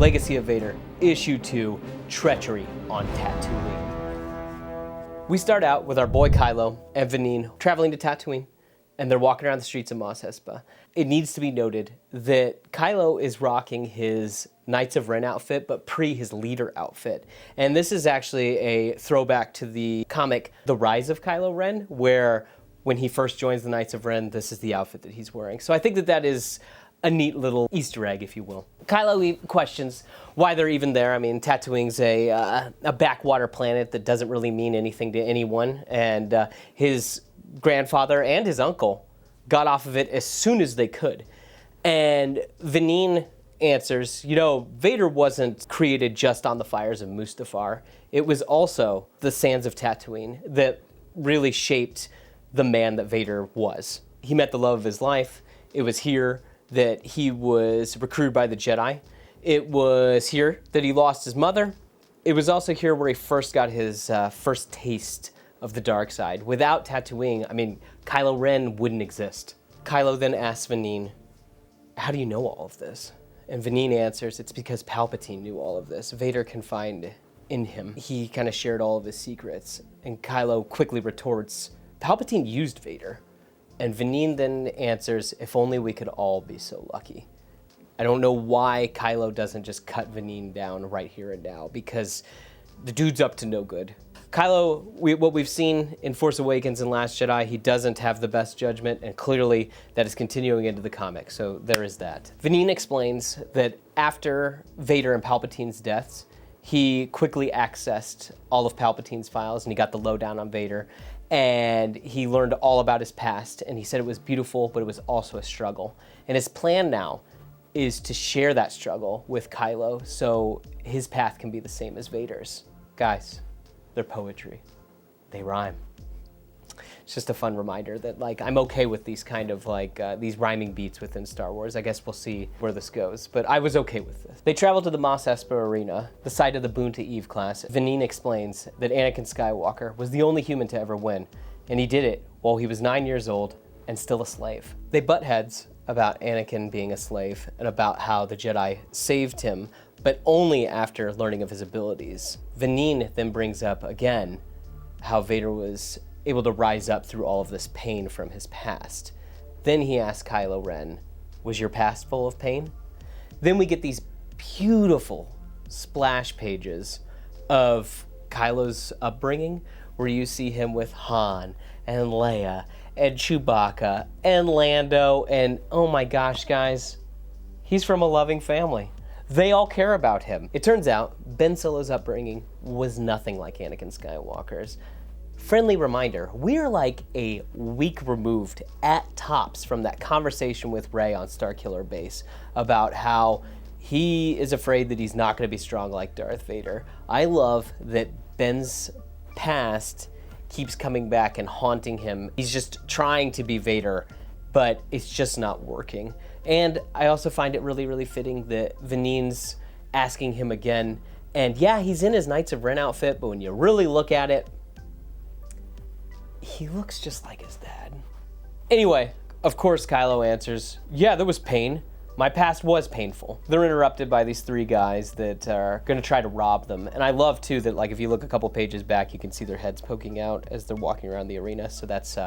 Legacy of Vader, Issue 2, Treachery on Tatooine. We start out with our boy Kylo and Vaneen traveling to Tatooine, and they're walking around the streets of Mos Espa. It needs to be noted that Kylo is rocking his Knights of Ren outfit, but pre his leader outfit. And this is actually a throwback to the comic The Rise of Kylo Ren, where when he first joins the Knights of Ren, this is the outfit that he's wearing. So I think that that is a neat little Easter egg, if you will. Kylo questions why they're even there. I mean, Tatooine's a backwater planet that doesn't really mean anything to anyone, and his grandfather and his uncle got off of it as soon as they could. And Vaneen answers, you know, Vader wasn't created just on the fires of Mustafar. It was also the sands of Tatooine that really shaped the man that Vader was. He met the love of his life. It was here that he was recruited by the Jedi. It was here that he lost his mother. It was also here where he first got his first taste of the dark side. Without Tatooine, I mean, Kylo Ren wouldn't exist. Kylo then asks Vaneen, how do you know all of this? And Vaneen answers, it's because Palpatine knew all of this. Vader confined in him. He kind of shared all of his secrets. And Kylo quickly retorts, Palpatine used Vader. And Vaneen then answers, if only we could all be so lucky. I don't know why Kylo doesn't just cut Vaneen down right here and now, because the dude's up to no good. Kylo, what we've seen in Force Awakens and Last Jedi, he doesn't have the best judgment, and clearly that is continuing into the comic, so there is that. Vaneen explains that after Vader and Palpatine's deaths, he quickly accessed all of Palpatine's files, and he got the lowdown on Vader, and he learned all about his past, and he said it was beautiful, but it was also a struggle. And his plan now is to share that struggle with Kylo, so his path can be the same as Vader's. Guys, they're poetry. They rhyme. It's just a fun reminder that, like, I'm okay with these kind of, like, these rhyming beats within Star Wars. I guess we'll see where this goes, but I was okay with this. They travel to the Mos Espa arena, the site of the Boon to Eve class. Vaneen explains that Anakin Skywalker was the only human to ever win, and he did it while he was 9 years old and still a slave. They butt heads about Anakin being a slave and about how the Jedi saved him, but only after learning of his abilities. Vaneen then brings up again how Vader was able to rise up through all of this pain from his past. Then he asks Kylo Ren, was your past full of pain? Then we get these beautiful splash pages of Kylo's upbringing, where you see him with Han and Leia and Chewbacca and Lando, and oh my gosh, guys, he's from a loving family. They all care about him. It turns out Ben Solo's upbringing was nothing like Anakin Skywalker's. Friendly reminder, we're like a week removed at tops from that conversation with Rey on Starkiller Base about how he is afraid that he's not going to be strong like Darth Vader. I love that Ben's past keeps coming back and haunting him. He's just trying to be Vader, but it's just not working. And I also find it really, really fitting that Vaneen's asking him again, and yeah, he's in his Knights of Ren outfit, but when you really look at it, he looks just like his dad. Anyway, of course Kylo answers, yeah, there was pain. My past was painful. They're interrupted by these three guys that are gonna try to rob them. And I love too that, like, if you look a couple pages back, you can see their heads poking out as they're walking around the arena. So that's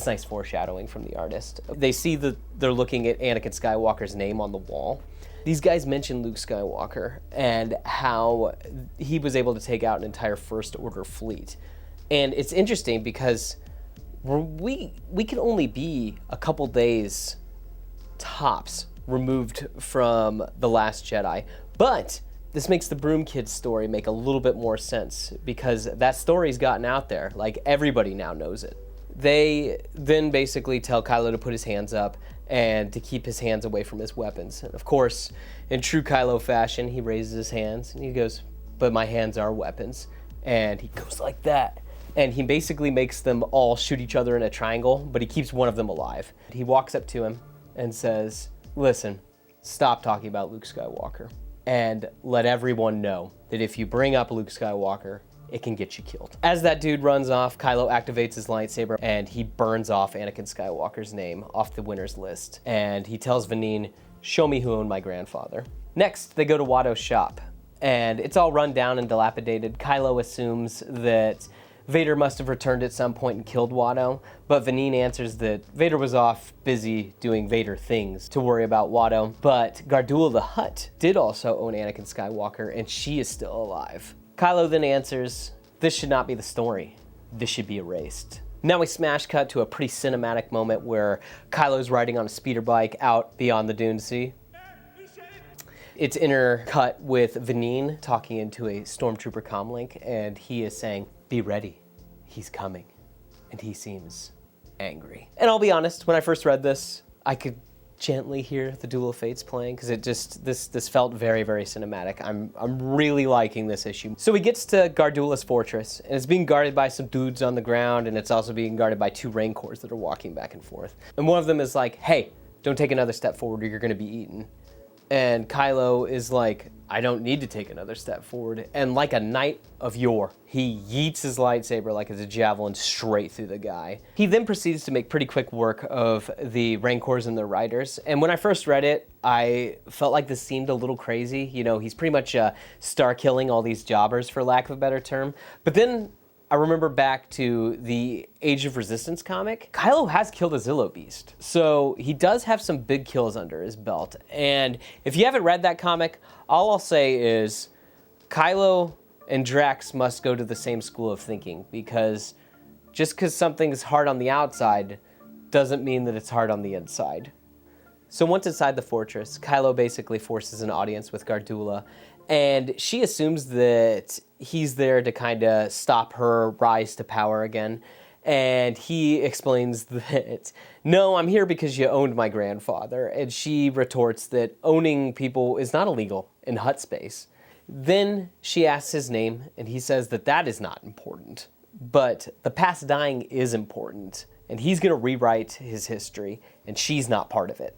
nice foreshadowing from the artist. They see that they're looking at Anakin Skywalker's name on the wall. These guys mention Luke Skywalker and how he was able to take out an entire First Order fleet. And it's interesting because we can only be a couple days tops removed from The Last Jedi, but this makes the Broom Kid story make a little bit more sense because that story's gotten out there. Like, everybody now knows it. They then basically tell Kylo to put his hands up and to keep his hands away from his weapons. And of course, in true Kylo fashion, he raises his hands and he goes, but my hands are weapons. And he goes like that. And he basically makes them all shoot each other in a triangle, but he keeps one of them alive. He walks up to him and says, listen, stop talking about Luke Skywalker and let everyone know that if you bring up Luke Skywalker, it can get you killed. As that dude runs off, Kylo activates his lightsaber and he burns off Anakin Skywalker's name off the winner's list. And he tells Vaneen, show me who owned my grandfather. Next, they go to Watto's shop, and it's all run down and dilapidated. Kylo assumes that Vader must have returned at some point and killed Watto, but Vanine answers that Vader was off busy doing Vader things to worry about Watto. But Gardulla the Hutt did also own Anakin Skywalker, and she is still alive. Kylo then answers, this should not be the story. This should be erased. Now we smash cut to a pretty cinematic moment where Kylo's riding on a speeder bike out beyond the dune sea. It's intercut with Vanine talking into a stormtrooper comlink, and he is saying, be ready, he's coming. And he seems angry. And I'll be honest, when I first read this, I could gently hear the Duel of Fates playing, because it just, this felt very, very cinematic. I'm really liking this issue. So he gets to Gardulla's fortress, and it's being guarded by some dudes on the ground, and it's also being guarded by two Rancors that are walking back and forth. And one of them is like, hey, don't take another step forward or you're gonna be eaten. And Kylo is like, I don't need to take another step forward. And like a knight of yore, he yeets his lightsaber like it's a javelin straight through the guy. He then proceeds to make pretty quick work of the Rancors and their riders. And when I first read it, I felt like this seemed a little crazy. You know, he's pretty much star killing all these jobbers, for lack of a better term. But then I remember back to the Age of Resistance comic. Kylo has killed a Zillo Beast, so he does have some big kills under his belt. And if you haven't read that comic, all I'll say is Kylo and Drax must go to the same school of thinking, because just because something's hard on the outside doesn't mean that it's hard on the inside. So once inside the fortress, Kylo basically forces an audience with Gardulla, and she assumes that he's there to kind of stop her rise to power again. And he explains that, no, I'm here because you owned my grandfather. And she retorts that owning people is not illegal in Hutt space. Then she asks his name, and he says that that is not important. But the past dying is important, and he's going to rewrite his history, and she's not part of it.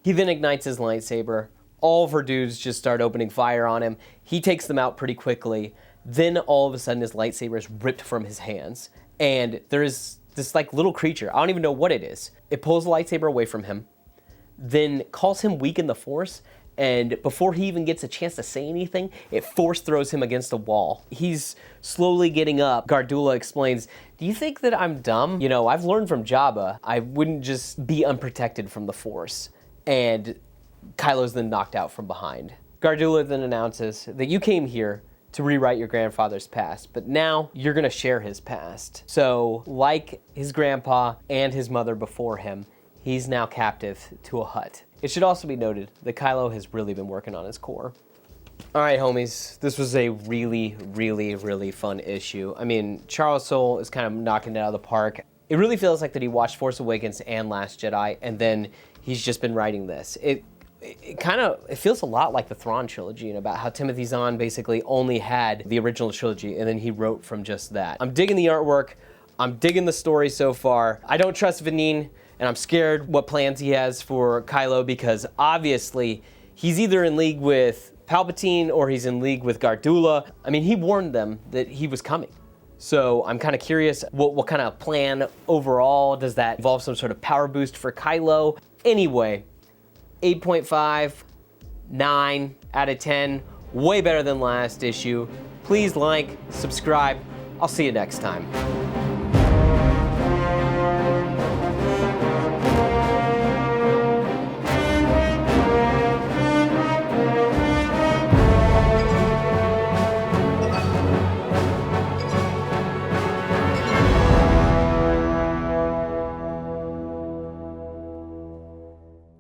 He then ignites his lightsaber. All of her dudes just start opening fire on him. He takes them out pretty quickly. Then all of a sudden his lightsaber is ripped from his hands. And there is this like little creature, I don't even know what it is. It pulls the lightsaber away from him, then calls him weak in the Force, and before he even gets a chance to say anything, it force throws him against a wall. He's slowly getting up. Gardulla explains, do you think that I'm dumb? You know, I've learned from Jabba, I wouldn't just be unprotected from the Force. And Kylo's then knocked out from behind. Gardulla then announces that you came here to rewrite your grandfather's past, but now you're gonna share his past. So, like his grandpa and his mother before him, he's now captive to a Hutt. It should also be noted that Kylo has really been working on his core. All right, homies, this was a really, really, really fun issue. I mean, Charles Soule is kind of knocking it out of the park. It really feels like that he watched Force Awakens and Last Jedi, and then he's just been writing this. It feels a lot like the Thrawn trilogy, and about how Timothy Zahn basically only had the original trilogy and then he wrote from just that. I'm digging the artwork, I'm digging the story so far. I don't trust Vanine, and I'm scared what plans he has for Kylo, because obviously he's either in league with Palpatine or he's in league with Gardulla. I mean, he warned them that he was coming. So I'm kind of curious what kind of plan overall. Does that involve some sort of power boost for Kylo? Anyway, 8.5, 9 out of 10, way better than last issue. Please like, subscribe. I'll see you next time.